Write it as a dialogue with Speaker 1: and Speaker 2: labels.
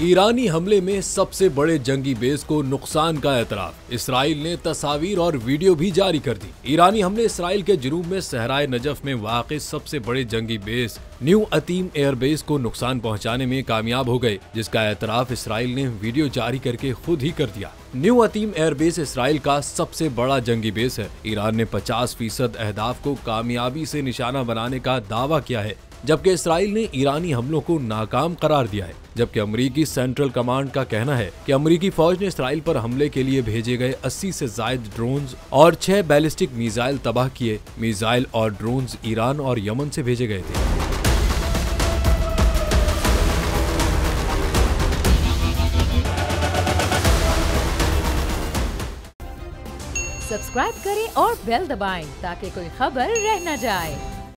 Speaker 1: ईरानी हमले में सबसे बड़े जंगी बेस को नुकसान का एतराफ। इसराइल ने तस्वीर और वीडियो भी जारी कर दी। ईरानी हमले इसराइल के जुनूब में सहराए नजफ में वाक़ सबसे बड़े जंगी बेस न्यू अतीम एयरबेस को नुकसान पहुंचाने में कामयाब हो गए, जिसका एतराफ इसराइल ने वीडियो जारी करके खुद ही कर दिया। न्यू अतीम एयरबेस इसराइल का सबसे बड़ा जंगी बेस है। ईरान ने 50% अहदाफ को कामयाबी से निशाना बनाने का दावा किया है, जबकि इसराइल ने ईरानी हमलों को नाकाम करार दिया है। जबकि अमरीकी सेंट्रल कमांड का कहना है कि अमरीकी फौज ने इसराइल पर हमले के लिए भेजे गए 80 से ज्यादा ड्रोन्स और 6 बैलिस्टिक मिसाइल तबाह किए। मिसाइल और ड्रोन्स ईरान और यमन से भेजे गए थे।
Speaker 2: सब्सक्राइब करें और बेल दबाएं ताकि कोई खबर रह न जाए।